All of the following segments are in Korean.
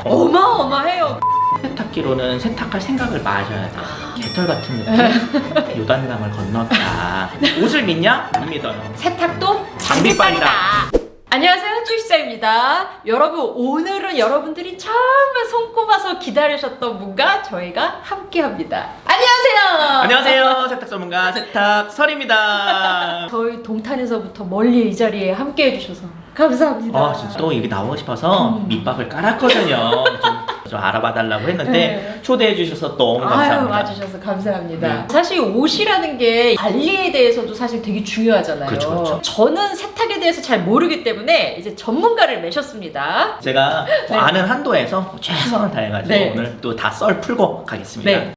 어마어마해요. 세탁기로는 세탁할 생각을 마셔야 돼요. 개털 같은 느낌? 요단강을 건넜다. 옷을 믿냐? 안 믿어요. 세탁도 장비빨이다. 안녕하세요, 출시자입니다. 여러분, 오늘은 여러분들이 정말 손꼽아서 기다리셨던 분과 저희가 함께합니다. 안녕하세요. 안녕하세요. 세탁 전문가 세탁설입니다. 저희 동탄에서부터 멀리 이 자리에 함께해 주셔서 감사합니다. 아 진짜 또 여기 나오고 싶어서 밑밥을 깔았거든요. 좀 알아봐달라고 했는데 네. 초대해 주셔서 너무 감사합니다. 아유, 와주셔서 감사합니다. 네. 사실 옷이라는 게 관리에 대해서도 사실 되게 중요하잖아요. 그렇죠, 그렇죠. 저는 세탁에 대해서 잘 모르기 때문에 이제 전문가를 모셨습니다. 제가 네. 아는 한도에서 최선을 다해가지고 네. 오늘 또 다 썰 풀고 가겠습니다. 네.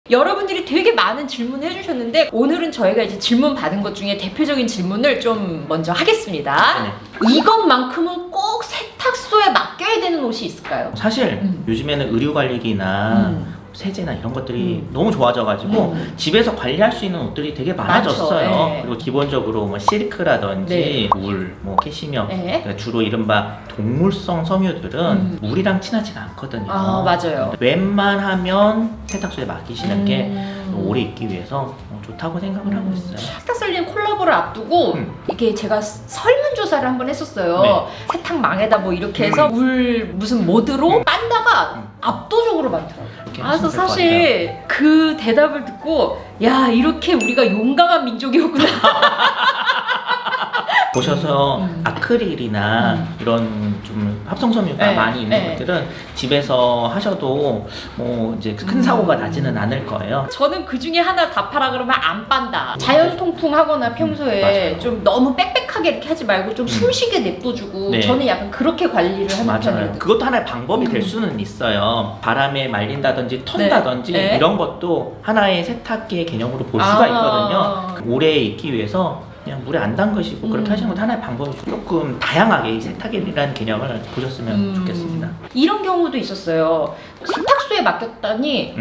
여러분들이 되게 많은 질문을 해주셨는데 오늘은 저희가 이제 질문 받은 것 중에 대표적인 질문을 좀 먼저 하겠습니다. 네. 이것만큼은 꼭 세탁소에 맡겨야 되는 옷이 있을까요? 사실 요즘에는 의류관리기나 세제나 이런 것들이 너무 좋아져가지고 집에서 관리할 수 있는 옷들이 되게 많아졌어요. 많죠. 네. 그리고 기본적으로 뭐 실크라든지 울, 뭐 캐시미어, 네. 그러니까 주로 이른바 동물성 섬유들은 물이랑 친하지가 않거든요. 아, 맞아요. 웬만하면 세탁소에 맡기시는 게 오래 있기 위해서 좋다고 생각을 하고 있어요. 세탁설님 콜라보를 앞두고 이게 제가 설문조사를 한번 했었어요. 네. 세탁망에다 뭐 이렇게 해서 물 무슨 모드로 빤다가 압도적으로 많더라고요. 이렇게 그래서 하시면 될것 사실 그 대답을 듣고 야, 이렇게 우리가 용감한 민족이었구나. 보셔서 아크릴이나 이런 좀 합성섬유가 네, 많이 있는 네. 것들은 집에서 하셔도 뭐 이제 큰 사고가 나지는 않을 거예요. 저는 그 중에 하나 답하라 그러면 안 빤다. 자연 통풍하거나 평소에 맞아요. 좀 너무 빽빽하게 이렇게 하지 말고 좀 숨쉬게 냅둬주고 네. 저는 약간 그렇게 관리를 하는 맞아요. 편이거든요. 그것도 하나의 방법이 될 수는 있어요. 바람에 말린다든지 턴다든지 네. 네. 이런 것도 하나의 세탁기의 개념으로 볼 수가 아. 있거든요. 오래 있기 위해서 그냥 물에 안 담그시고 그렇게 하시는 것도 하나의 방법이죠. 조금 다양하게 이 세탁이라는 개념을 보셨으면 좋겠습니다. 이런 경우도 있었어요. 세탁소에 맡겼더니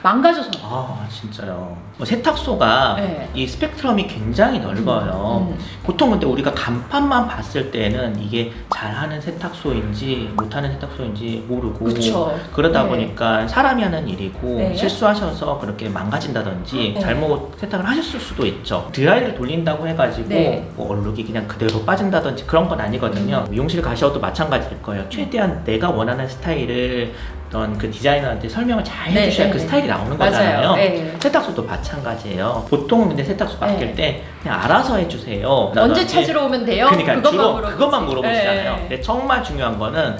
망가져서. 아 진짜요. 세탁소가 네. 이 스펙트럼이 굉장히 넓어요. 보통 근데 우리가 간판만 봤을 때는 이게 잘하는 세탁소인지 못하는 세탁소인지 모르고 그쵸. 그러다 네. 보니까 사람이 하는 일이고 네. 실수하셔서 그렇게 망가진다든지 네. 잘못 세탁을 하셨을 수도 있죠. 드라이를 돌린다고 해가지고 네. 뭐 얼룩이 그냥 그대로 빠진다든지 그런 건 아니거든요. 미용실 가셔도 마찬가지일 거예요. 최대한 내가 원하는 스타일을 어떤 그 디자이너한테 설명을 잘 네, 해주셔야 네, 그 네. 스타일이 나오는 맞아요. 거잖아요. 네. 세탁소도 마찬가지예요. 보통 근데 세탁소 맡길 네. 때 그냥 알아서 해주세요. 언제 찾으러 오면 돼요? 그러니까 주로 물어보지. 그것만 물어보시잖아요. 네. 근데 정말 중요한 거는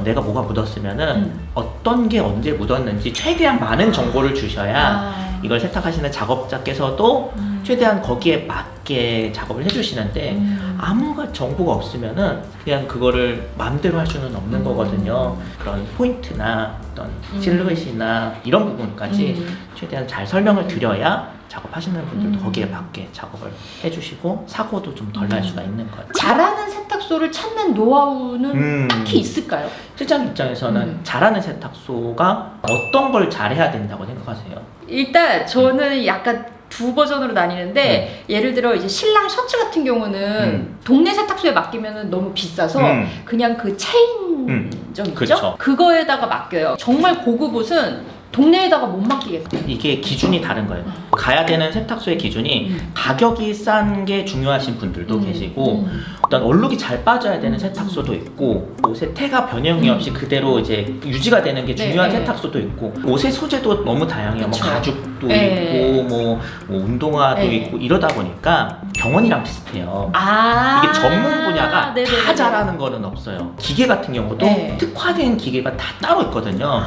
내가 뭐가 묻었으면은 어떤 게 언제 묻었는지 최대한 많은 정보를 주셔야 이걸 세탁하시는 작업자께서도 최대한 거기에 맞게 작업을 해주시는데 아무가 정보가 없으면은 그냥 그거를 마음대로 할 수는 없는 거거든요. 그런 포인트나 어떤 실루엣이나 이런 부분까지 최대한 잘 설명을 드려야 작업하시는 분들도 거기에 맞게 작업을 해주시고 사고도 좀 덜 날 수가 있는 거예요. 잘하는 세탁소를 찾는 노하우는 딱히 있을까요? 실장 입장에서는 잘하는 세탁소가 어떤 걸 잘해야 된다고 생각하세요? 일단 저는 약간 두 버전으로 나뉘는데 예를 들어 이제 신랑 셔츠 같은 경우는 동네 세탁소에 맡기면 너무 비싸서 그냥 그 체인점 있죠? 그쵸. 그거에다가 맡겨요. 정말 고급 옷은 동네에다가 못 맡기겠다. 이게 기준이 다른 거예요. 가야 되는 세탁소의 기준이 가격이 싼 게 중요하신 분들도 계시고 어떤 얼룩이 잘 빠져야 되는 세탁소도 있고 옷의 태가 변형이 없이 그대로 이제 유지가 되는 게 중요한 네. 세탁소도 있고 옷의 소재도 너무 다양해요. 뭐 그쵸. 가죽도 네. 있고 뭐 운동화도 네. 있고 이러다 보니까 병원이랑 비슷해요. 아, 이게 전문 분야가 네네네네. 다 잘하는 거는 없어요. 기계 같은 경우도 네. 특화된 기계가 다 따로 있거든요.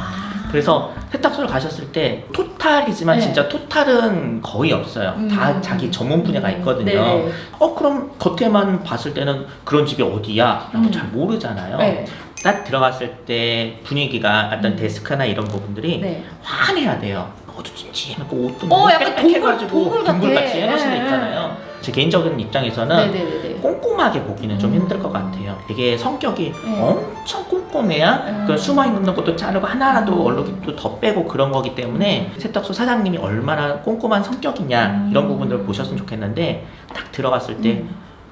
그래서 세탁소를 가셨을 때 토탈이지만 네. 진짜 토탈은 거의 없어요. 다 자기 전문 분야가 있거든요. 네. 그럼 겉에만 봤을 때는 그런 집이 어디야? 라고 잘 모르잖아요. 네. 딱 들어갔을 때 분위기가 어떤 데스크나 이런 부분들이 네. 환해야 돼요. 옷도 찜찜하고 옷도 너무 약간 빽빽해가지고 동굴 같아. 동굴같이 해놓으신 데 네. 있잖아요. 제 개인적인 입장에서는 네네네네. 꼼꼼하게 보기는 좀 힘들 것 같아요. 되게 성격이 네. 엄청 꼼꼼해야 그 숨어있는 것도 자르고 하나라도 얼룩이 더 빼고 그런 거기 때문에 세탁소 사장님이 얼마나 꼼꼼한 성격이냐 이런 부분들을 보셨으면 좋겠는데 딱 들어갔을 때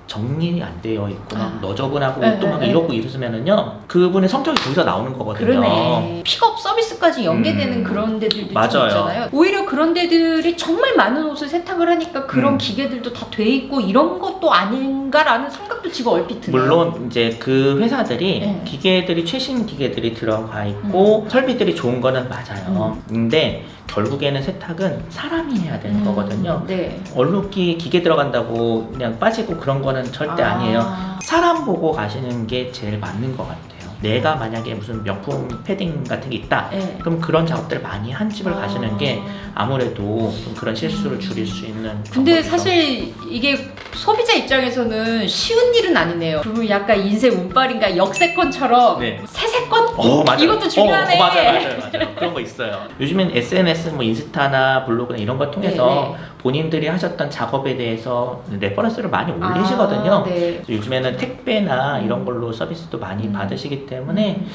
정리 안 되어 있고 막 너저분하고 네, 또 막 네, 이러고 이러면은요 그분의 성격이 거기서 나오는 거거든요. 그러네. 픽업 서비스까지 연계되는 그런 데들도 맞아요. 좀 있잖아요. 오히려 그런 데들이 정말 많은 옷을 세탁을 하니까 그런 음. 기계들도 다 돼 있고 이런 것도 아닌가라는 생각도 지금 얼핏 드네요. 물론 이제 그 회사들이 네. 기계들이 최신 기계들이 들어가 있고 설비들이 좋은 거는 맞아요. 근데 결국에는 세탁은 사람이 해야 되는 거거든요. 네. 얼룩기 기계 들어간다고 그냥 빠지고 그런 거는 절대 아니에요. 사람 보고 가시는 게 제일 맞는 것 같아요. 내가 만약에 무슨 명품 패딩 같은 게 있다. 네. 그럼 그런 작업들 많이 한 집을 가시는 게 아무래도 좀 그런 실수를 줄일 수 있는 근데 방법이죠. 사실 이게 소비자 입장에서는 쉬운 일은 아니네요. 그러면 약간 인생 운빨인가 역세권처럼 네. 세세권? 맞아요. 이것도 중요하네. 맞아요. 그런 거 있어요. 요즘엔 SNS, 뭐 인스타나 블로그나 이런 걸 통해서 네. 본인들이 하셨던 작업에 대해서 레퍼런스를 많이 올리시거든요. 네. 요즘에는 택배나 이런 걸로 서비스도 많이 받으시기 때문에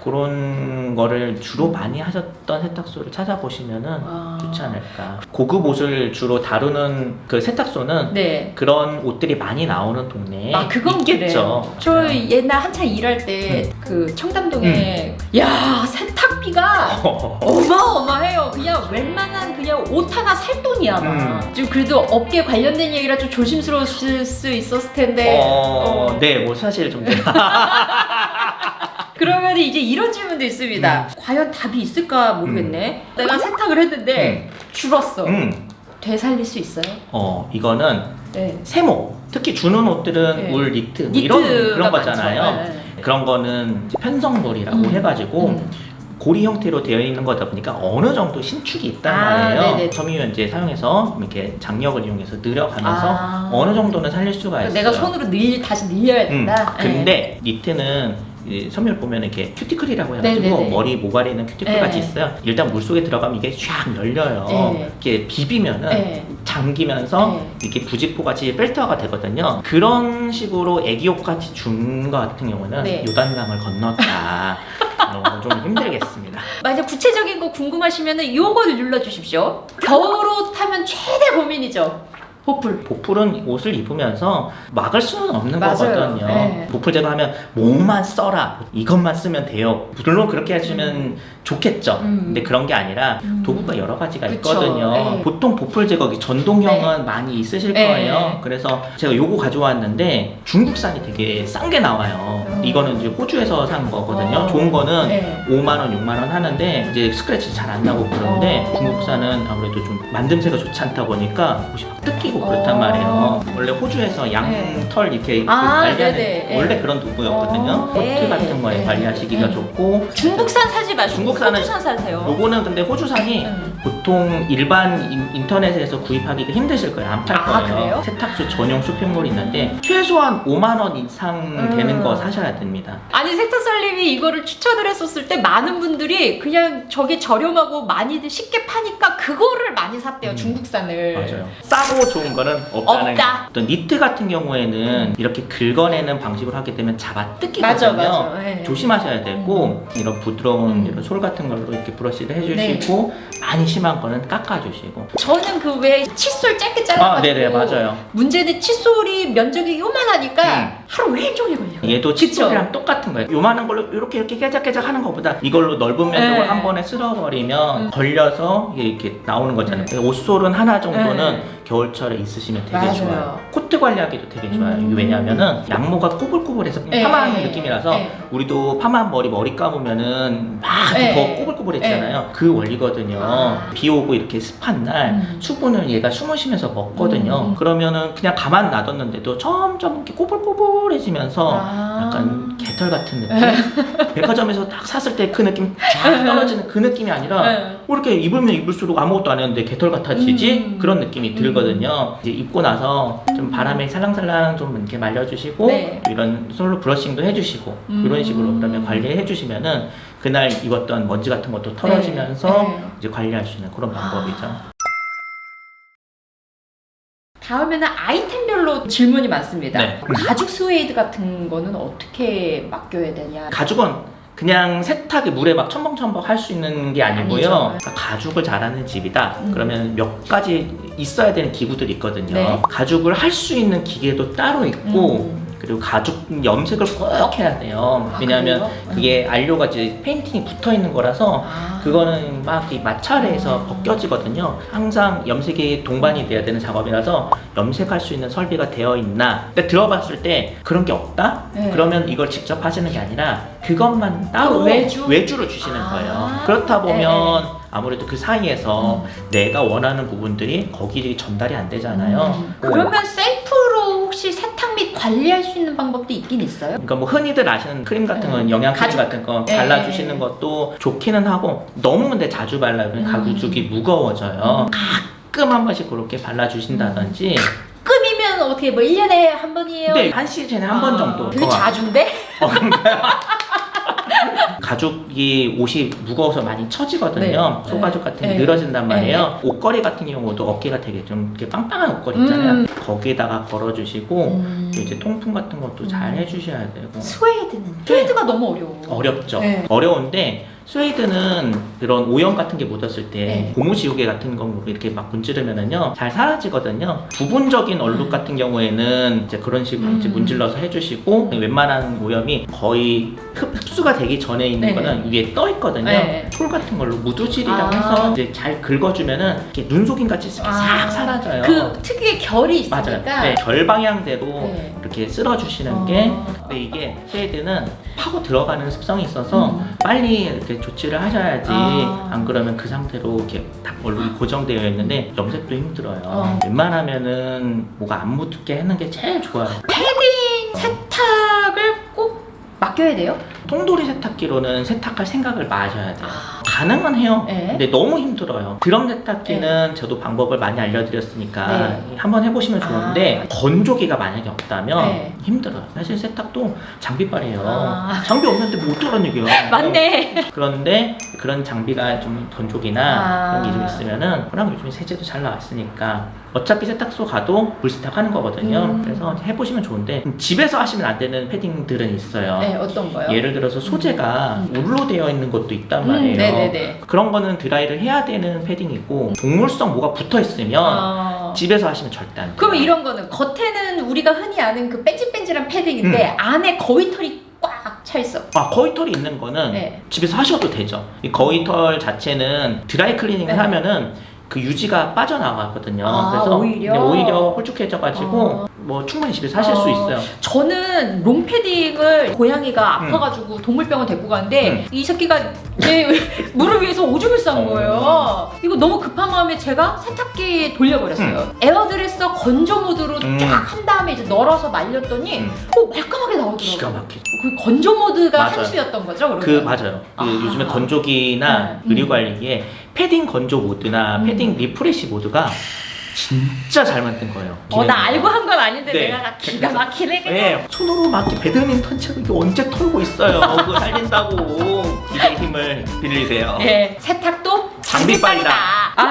그런 거를 주로 많이 하셨던 세탁소를 찾아보시면은 좋지 않을까. 고급 옷을 주로 다루는 그 세탁소는 네. 그런 옷들이 많이 나오는 동네에 그건 있겠죠. 그래요. 저 옛날 한참 일할 때 그 청담동에 야 세탁비가 어마어마해요. 그냥 웬만한 그냥 옷 하나 살 돈이야. 막. 좀 그래도 업계 관련된 얘기라 좀 조심스러우실 수 있었을 텐데. 네, 뭐 사실 좀 그러면 이제 이런 질문도 있습니다. 과연 답이 있을까 모르겠네. 내가 세탁을 했는데 줄었어. 되살릴 수 있어요? 이거는 네. 세모, 특히 주는 옷들은 네. 울 니트 뭐 이런 그런 많죠. 거잖아요. 네. 그런 거는 이제 편성물이라고 해가지고 고리 형태로 되어 있는 거다 보니까 어느 정도 신축이 있단 말이에요. 네네. 섬유유연제 사용해서 이렇게 장력을 이용해서 늘어가면서 어느 정도는 살릴 수가 있어요. 내가 손으로 다시 늘려야 된다. 근데 니트는 이 섬유를 보면 이렇게 큐티클이라고 해가지고 네네네. 머리 모가리는 큐티클 같이 있어요. 일단 물 속에 들어가면 이게 쫙 열려요. 네. 이렇게 비비면은 잠기면서 이렇게 부직포 같이 필터가 되거든요. 그런 식으로 애기옷 같이 준 거 같은 경우는 요단강을 건넜다. 좀 힘들겠습니다. 만약 구체적인 거 궁금하시면은 요거를 눌러주십시오. 겨울옷 하면 최대 고민이죠. 보풀. 보풀은 옷을 입으면서 막을 수는 없는 맞아요. 거거든요. 네. 보풀 제거하면 뭐만 써라, 이것만 쓰면 돼요. 물론 그렇게 하시면 좋겠죠. 근데 그런 게 아니라 도구가 여러 가지가 그쵸. 있거든요. 네. 보통 보풀 제거기 전동형은 많이 있으실 거예요. 그래서 제가 요거 가져왔는데 중국산이 되게 싼 게 나와요. 이거는 이제 호주에서 산 거거든요. 좋은 거는 5만 원, 6만 원 하는데 이제 스크래치 잘 안 나고 그러는데 중국산은 아무래도 좀 만듦새가 좋지 않다 보니까 옷이 막 뜯기고 그렇단 말이에요. 원래 호주에서 양털 이렇게 관리하는 원래 그런 도구였거든요. 코트 같은 거에 관리하시기가 좋고. 중국산 사지 마시고 중국산은 호주산 사세요. 요거는 근데 호주산이 보통 일반 인터넷에서 구입하기가 힘드실 거예요. 안 팔 거예요. 그래요? 세탁소 전용 쇼핑몰이 있는데 최소한 5만 원 이상 되는 거 사셔야 됩니다. 아니 세탁살님이 이거를 추천을 했었을 때 많은 분들이 그냥 저게 저렴하고 많이들 쉽게 파니까 그거를 많이 샀대요. 중국산을. 맞아요. 싸고 좋은 거는 없다는 없다. 거. 또 니트 같은 경우에는 이렇게 긁어내는 방식으로 하게 되면 잡아 뜯기거든요. 맞아. 네. 조심하셔야 되고 이런 부드러운 이런 솔 같은 걸로 이렇게 브러쉬를 해주시고 많이 심한 거는 깎아주시고. 저는 그 왜 칫솔 짧게 잘라가지고 네네 맞아요. 문제는 칫솔이 면적이 요만하니까 하루 종일 걸려요. 얘도 칫솔이랑 똑같은 거예요. 요만한 걸로 이렇게 깨작깨작 하는 것보다 이걸로 넓은 면적을 한 번에 쓸어버리면 걸려서 이게 이렇게 나오는 거잖아요. 옷솔은 하나 정도는 겨울철에 있으시면 되게 좋아요. 코트 관리하기도 되게 좋아요. 이게 왜냐하면은 양모가 꼬불꼬불해서 파마하는 느낌이라서 우리도 파마한 머리 감으면은 막 더 꼬불꼬불해지잖아요. 그 원리거든요. 비 오고 이렇게 습한 날 수분을 얘가 숨을 쉬면서 먹거든요. 그러면은 그냥 가만 놔뒀는데도 점점 이렇게 꼬불꼬불해지면서 약간 개털 같은 느낌? 백화점에서 딱 샀을 때 그 느낌 쫙 떨어지는 그 느낌이 아니라 이렇게 입으면 입을수록 아무것도 안 했는데 개털 같아지지? 그런 느낌이 들거든요. 이제 입고 나서 좀 바람에 살랑살랑 좀 이렇게 말려주시고 이런 솔로 브러싱도 해주시고 이런 식으로 그러면 관리해 주시면은 그날 입었던 먼지 같은 것도 털어지면서 이제 관리할 수 있는 그런 방법이죠. 다음에는 아이템별로 질문이 많습니다. 네. 가죽 스웨이드 같은 거는 어떻게 맡겨야 되냐? 가죽은 그냥 세탁에 물에 막 첨벙첨벙 할 수 있는 게 아니고요. 아니죠. 그러니까 가죽을 잘하는 집이다. 그러면 몇 가지 있어야 되는 기구들이 있거든요. 네. 가죽을 할 수 있는 기계도 따로 있고 그리고 가죽 염색을 꼭 해야 돼요. 아, 왜냐하면 그래요? 그게 안료가 이제 페인팅이 붙어 있는 거라서 그거는 막 이 마찰에서 벗겨지거든요. 항상 염색이 동반이 돼야 되는 작업이라서 염색할 수 있는 설비가 되어 있나. 근데 들어봤을 때 그런 게 없다? 네. 그러면 이걸 직접 하시는 게 아니라 그것만 따로 외주로 주시는 거예요. 그렇다 보면 아무래도 그 사이에서 내가 원하는 부분들이 거기에 전달이 안 되잖아요. 그러면 셀프로 혹시 세탁 및 관리할 수 있는 방법도 있긴 있어요? 그러니까 뭐 흔히들 아시는 크림 같은 건 영양 크림 가죽. 같은 거 네. 발라주시는 것도 좋기는 하고 너무 근데 자주 발라면 가죽이 무거워져요. 가끔 한 번씩 그렇게 발라주신다든지 급이면 어떻게 뭐 1년에 한 번이에요? 근데 한 시즌에 한 번 정도 그게 자주인데? 가죽이 옷이 무거워서 많이 처지거든요. 네. 소가죽 같은 게 네. 늘어진단 말이에요. 네. 옷걸이 같은 경우도 어깨가 되게 좀 이렇게 빵빵한 옷걸이 있잖아요. 거기에다가 걸어주시고 이제 통풍 같은 것도 잘 해주셔야 되고. 스웨이드가 너무 어려워. 어렵죠. 네. 어려운데 스웨이드는 그런 오염 같은 게 묻었을 때 네. 고무지우개 같은 거 이렇게 막 문지르면은요 잘 사라지거든요. 부분적인 얼룩 같은 경우에는 이제 그런 식으로 이제 문질러서 해주시고 웬만한 오염이 거의 흡수가 되기 전에 있는 네. 거는 위에 떠 있거든요. 네. 톨 같은 걸로 무두질이라고 해서 이제 잘 긁어주면은 이렇게 눈속임 같이 싹 사라져요. 그 특유의 결이 있으니까. 맞아요. 네, 결 방향대로 네. 이렇게 쓸어주시는 게. 근데 이게 스웨이드는 파고 들어가는 습성이 있어서 빨리 이렇게 조치를 하셔야지. 안 그러면 그 상태로 이렇게 딱 얼룩이 고정되어 있는데 염색도 힘들어요. 웬만하면은 뭐가 안 묻게 하는 게 제일 좋아요. 패딩 세탁을 꼭 맡겨야 돼요? 통돌이 세탁기로는 세탁할 생각을 마셔야 돼요. 가능은 해요. 네. 근데 너무 힘들어요. 드럼 세탁기는 저도 방법을 많이 알려드렸으니까 네. 한번 해보시면 좋은데 건조기가 만약에 없다면 네. 힘들어요. 사실 세탁도 장비빨이에요. 장비 없는데 뭐 어쩌란 얘기야. 맞네. 그런데 그런 장비가 좀 건조기나 그런 게 좀 있으면은 워낙 요즘에 세제도 잘 나왔으니까 어차피 세탁소 가도 물세탁하는 거거든요. 그래서 해보시면 좋은데 집에서 하시면 안 되는 패딩들은 있어요. 네, 어떤 거요? 예를 들어서 소재가 울로 되어 있는 것도 있단 말이에요. 네네네. 그런 거는 드라이를 해야 되는 패딩이고 동물성 뭐가 붙어 있으면 집에서 하시면 절대 안 돼요. 그러면 이런 거는 겉에는 우리가 흔히 아는 그 뺀질뺀질한 패딩인데 안에 거위털이 꽉 차 있어. 거위털이 있는 거는 네. 집에서 하셔도 되죠. 이 거위털 자체는 드라이 클리닝을 하면은 그 유지가 빠져나가거든요. 그래서 오히려? 네, 오히려 홀쭉해져가지고 뭐 충분히 집에서 하실 수 있어요. 저는 롱패딩을 고양이가 아파가지고 동물병원 데리고 가는데 이 새끼가 제 무릎 위에서 오줌을 싼 거예요. 이거 너무 급한 마음에 제가 세탁기에 돌려버렸어요. 에어드레서 건조 모드로 쫙 한 다음에 이제 널어서 말렸더니 말끔하게 나오더라고요. 기가 막히죠. 그 건조 모드가 맞아요. 한수였던 거죠? 그러면? 맞아요. 요즘에 건조기나 의류관리기에 패딩 건조 모드나 패딩 리프레시 모드가 진짜 잘 만든 거예요. 나 알고 한 건 아닌데 네. 내가 기가 막히네 그냥. 네, 손으로 막 이렇게 배드민턴 채로 이게 언제 털고 있어요. 그거 살린다고 기계의 힘을 빌리세요. 네, 세탁도 장비빨이다.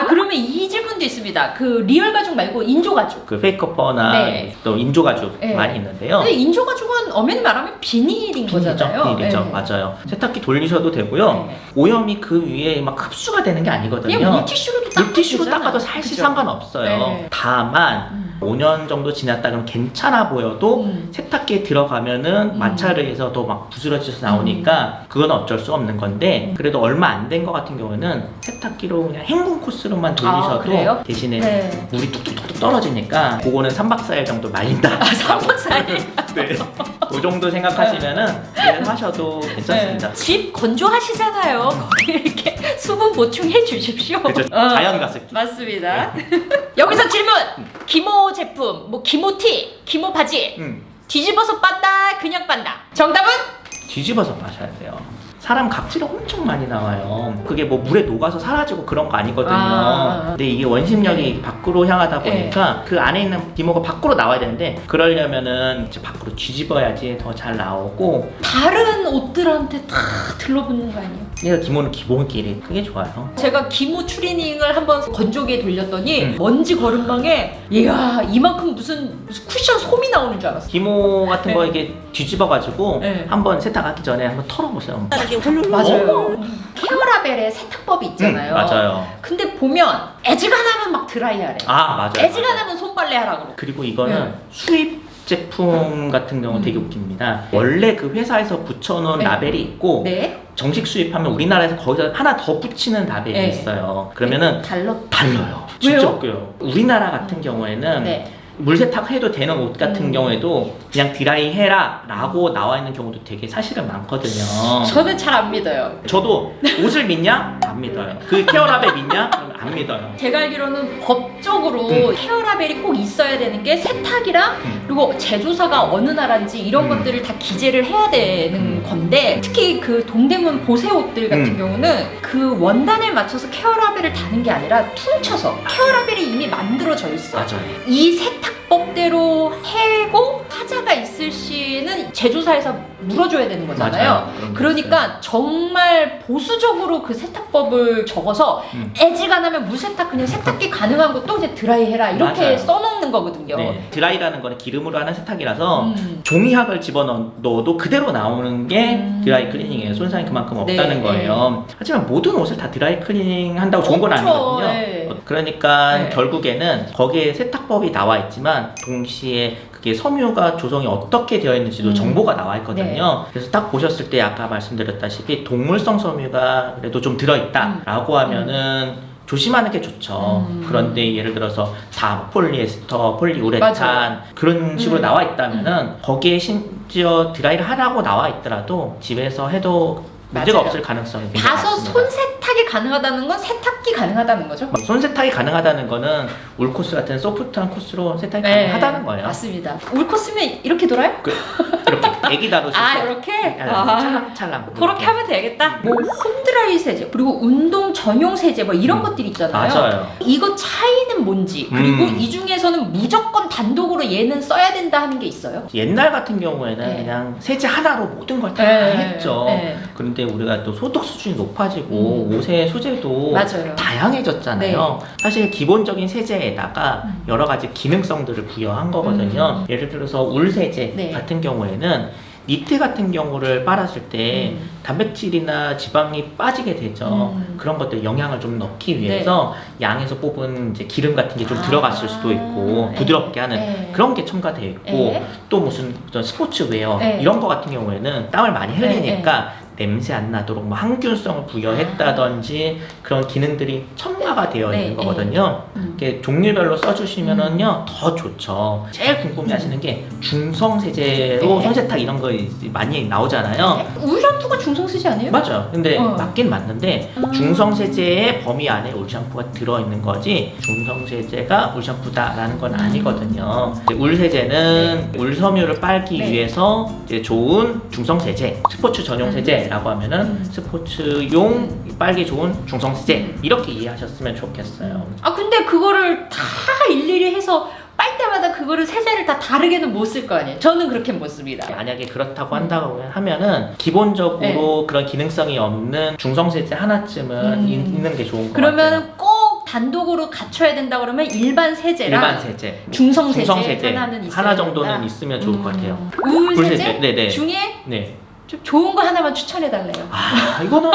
그러면 이 질문도 있습니다. 그 리얼 가죽 말고 인조 가죽. 그 페이커퍼나 네. 또 인조 가죽 네. 많이 있는데요. 근데 인조 가죽은 엄연히 말하면 비닐인 거잖아요. 비닐이죠. 네. 맞아요. 세탁기 돌리셔도 되고요. 네. 오염이 그 위에 막 흡수가 되는 게 아니거든요. 그냥 물티슈로도 물티슈로 되잖아. 닦아도 사실 그죠? 상관없어요. 네. 다만 5년 정도 지났다 그러면 괜찮아 보여도 세탁기에 들어가면은 마찰을 해서 더 막 부스러져서 나오니까 그건 어쩔 수 없는 건데 그래도 얼마 안 된 것 같은 경우는 세탁기로 그냥 헹군 코스로만 돌리셔도 그래요? 대신에 네. 물이 뚝뚝뚝 떨어지니까 그거는 3박 4일 정도 말린다. 3박 4일? 네. 그 정도 생각하시면은 집에서 하셔도 괜찮습니다. 네. 집 건조하시잖아요. 거기 이렇게 수분 보충해 주십시오. 그렇죠. 자연 가습기. 맞습니다. 여기서 질문! 기모 제품, 뭐 기모티, 기모 바지 뒤집어서 빤다, 그냥 빤다. 정답은? 뒤집어서 마셔야 돼요. 사람 각질이 엄청 많이 나와요. 그게 뭐 물에 녹아서 사라지고 그런 거 아니거든요. 근데 이게 원심력이 밖으로 향하다 보니까 그 안에 있는 기모가 밖으로 나와야 되는데 그러려면은 이제 밖으로 뒤집어야지 더 잘 나오고 다른 옷들한테 다 들러붙는 거 아니에요? 얘가 기모는 기본끼리 그게 좋아요. 제가 기모 추리닝을 한번 건조기에 돌렸더니 먼지 거름망에 이야 이만큼 무슨 쿠션 솜이 나오는 줄 알았어. 기모 같은 거 이게 뒤집어가지고 네. 한번 세탁하기 전에 한번 털어보세요. 쫙 이게 훌훌 맞아요. 케어라벨의 세탁법이 있잖아요. 맞아요. 근데 보면 애지간하면 막 드라이하래. 아, 맞아요. 애지간하면 손빨래 하라고 그러고. 그리고 이거는 수입 제품 같은 경우는 되게 웃깁니다. 원래 그 회사에서 붙여놓은 네. 라벨이 있고 네. 정식 수입하면 우리나라에서 거기서 하나 더 붙이는 라벨이 네. 있어요. 그러면은 달라요. 진짜 왜요? 웃겨요. 우리나라 같은 경우에는 네. 물세탁 해도 되는 옷 같은 경우에도 그냥 드라이 해라 라고 나와 있는 경우도 되게 사실은 많거든요. 저는 잘 안 믿어요. 저도 옷을 믿냐? 안 믿어요. 그 케어라벨 믿냐? 그럼 안 믿어요. 제가 알기로는 법적으로 케어라벨이 꼭 있어야 되는 게 세탁이랑 그리고 제조사가 어느 나라인지 이런 것들을 다 기재를 해야 되는 건데 특히 그 동대문 보세 옷들 같은 경우는 그 원단에 맞춰서 케어라벨을 다는 게 아니라 퉁쳐서 케어라벨이 이미 만들어져 있어. 맞아요. 이 세탁법대로 해고 하자가 있을 시는 제조사에서 물어줘야 되는 거잖아요. 맞아요. 그런 게 그러니까 정말 보수적으로 그 세탁법을 적어서 애지간하면 물세탁 그냥 세탁기 가능한 것도 이제 드라이해라 이렇게 맞아요. 써놓는 거거든요. 네, 드라이라는 거는 기름으로 하는 세탁이라서 종이학을 집어넣어도 그대로 나오는 게 드라이 클리닝이에요. 손상이 그만큼 없다는 네, 거예요. 하지만 모든 옷을 다 드라이 클리닝 한다고 좋은 건 없죠. 아니거든요. 네. 그러니까 네. 결국에는 거기에 세탁법이 나와 있지만 동시에 그게 섬유가 조성이 어떻게 되어 있는지도 정보가 나와 있거든요. 그래서 딱 보셨을 때 아까 말씀드렸다시피 동물성 섬유가 그래도 좀 들어있다라고 하면은 조심하는 게 좋죠. 그런데 예를 들어서 다 폴리에스터, 폴리우레탄 맞아요. 그런 식으로 나와 있다면은 거기에 심지어 드라이를 하라고 나와 있더라도 집에서 해도 문제가 맞아요. 없을 가능성이 굉장히 가서 많습니다. 손세탁이 가능하다는 건 세탁기 가능하다는 거죠? 손세탁이 가능하다는 거는 울 코스 같은 소프트한 코스로 세탁이 네, 가능하다는 거예요. 맞습니다. 울코 쓰면 이렇게 돌아요? 이렇게 애기 다루실 아 때 이렇게? 찰랑찰랑 그렇게 하면 되겠다. 뭐 홈드라이 세제 그리고 운동 전용 세제 뭐 이런 것들이 있잖아요. 맞아요. 이거 차이는 뭔지 그리고 이 중에서는 무조건 단독으로 얘는 써야 된다 하는 게 있어요? 옛날 같은 경우에는 네. 그냥 세제 하나로 모든 걸 다 네, 했죠. 네. 그런데 우리가 또 소득 수준이 높아지고 옷의 소재도 맞아요. 다양해졌잖아요. 사실 기본적인 세제에다가 여러 가지 기능성들을 부여한 거거든요. 예를 들어서 울 세제 네. 같은 경우에는 니트 같은 경우를 빨았을 때 단백질이나 지방이 빠지게 되죠. 그런 것들 영양을 좀 넣기 위해서 양에서 뽑은 이제 기름 같은 게 좀 들어갔을 수도 있고 부드럽게 하는 네. 그런 게 첨가되어 있고 네. 또 무슨 어떤 스포츠웨어 네. 이런 거 같은 경우에는 땀을 많이 흘리니까 냄새 안 나도록 뭐 항균성을 부여했다든지 그런 기능들이 첨가가 되어 있는 네. 거거든요. 이렇게 종류별로 써주시면은요 더 좋죠. 제일 궁금해하시는 게 중성 세제로 네. 손세탁 이런 거 많이 나오잖아요. 울 샴푸가 중성 세제 아니에요? 맞아요. 근데 어. 맞긴 맞는데 중성 세제의 범위 안에 울 샴푸가 들어있는 거지 중성 세제가 울 샴푸다라는 건 아니거든요. 이제 울 세제는 울 섬유를 빨기 네. 위해서 이제 좋은 중성 세제, 스포츠 전용 세제라고 하면은 스포츠용 빨기 좋은 중성 세제 이렇게 이해하셨으면 좋겠어요. 아 근데 그거를 다 일일이 해서 빨 때마다 그거를 세제를 다 다르게는 못 쓸 거 아니에요. 저는 그렇게 못 씁니다. 만약에 그렇다고 한다고 하면은 기본적으로 그런 기능성이 없는 중성 세제 하나쯤은 있는 게 좋은 것 같아요. 그러면 꼭 단독으로 갖춰야 된다 그러면 일반 세제랑 일반 세제, 중성 세제, 중성 세제 하나는 있어야 하나 정도는 된다. 있으면 좋을 것 같아요. 울 울 세제 세제, 네네. 중에 네. 좀 좋은 거 하나만 추천해 달래요. 아 이거는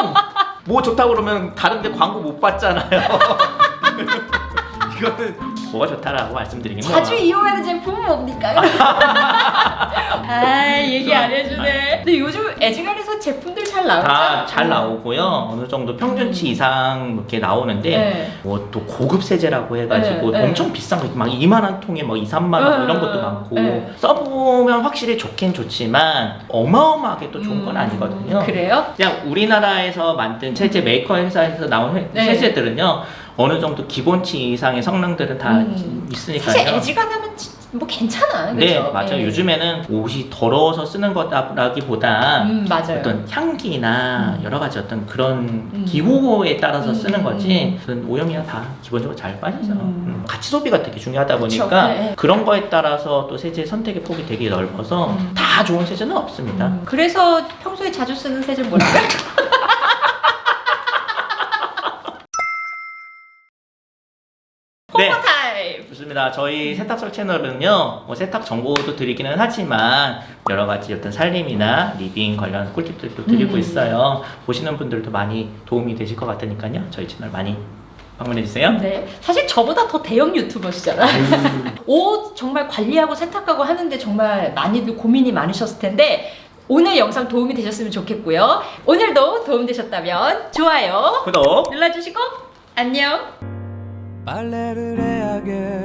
뭐 좋다고 그러면 다른데 광고 못 받잖아요. 이거는 뭐가 좋다라고 말씀드리긴 자주 이용하는 제품은 뭡니까? 아 얘기 안 해주네. 근데 요즘 애지간해서 제품들 잘 나오죠? 다 잘 나오고요. 어느 정도 평균치 이상 이렇게 나오는데 네. 뭐 또 고급 세제라고 해가지고 네, 네. 엄청 비싼 거 막 2만원 통에 뭐 2, 3만원 네, 이런 것도 많고 네. 써보면 확실히 좋긴 좋지만 어마어마하게 또 좋은 건 아니거든요. 그래요? 그냥 우리나라에서 만든 세제 메이커 회사에서 나온 네. 세제들은요 어느 정도 기본치 이상의 성능들은 다 있으니까요. 사실 애지간하면 뭐 괜찮아. 그죠? 네, 맞아요. 요즘에는 옷이 더러워서 쓰는 거라기보다 맞아요. 어떤 향기나 여러 가지 어떤 그런 기호에 따라서 쓰는 거지 그런 오염이나 다 기본적으로 잘 빠지죠. 가치 소비가 되게 중요하다 보니까 네. 그런 거에 따라서 또 세제 선택의 폭이 되게 넓어서 다 좋은 세제는 없습니다. 그래서 평소에 자주 쓰는 세제 뭐랄까요? 네. 타임! 좋습니다. 저희 세탁설 채널은요, 뭐 세탁 정보도 드리기는 하지만 여러 가지 어떤 살림이나 리빙 관련 꿀팁들도 드리고 있어요. 보시는 분들도 많이 도움이 되실 것 같으니까요. 저희 채널 많이 방문해주세요. 네, 사실 저보다 더 대형 유튜버시잖아요. 옷 정말 관리하고 세탁하고 하는데 정말 많이들 고민이 많으셨을 텐데 오늘 영상 도움이 되셨으면 좋겠고요. 오늘도 도움되셨다면 좋아요, 구독 눌러주시고 안녕. 빨래를 해야겠다.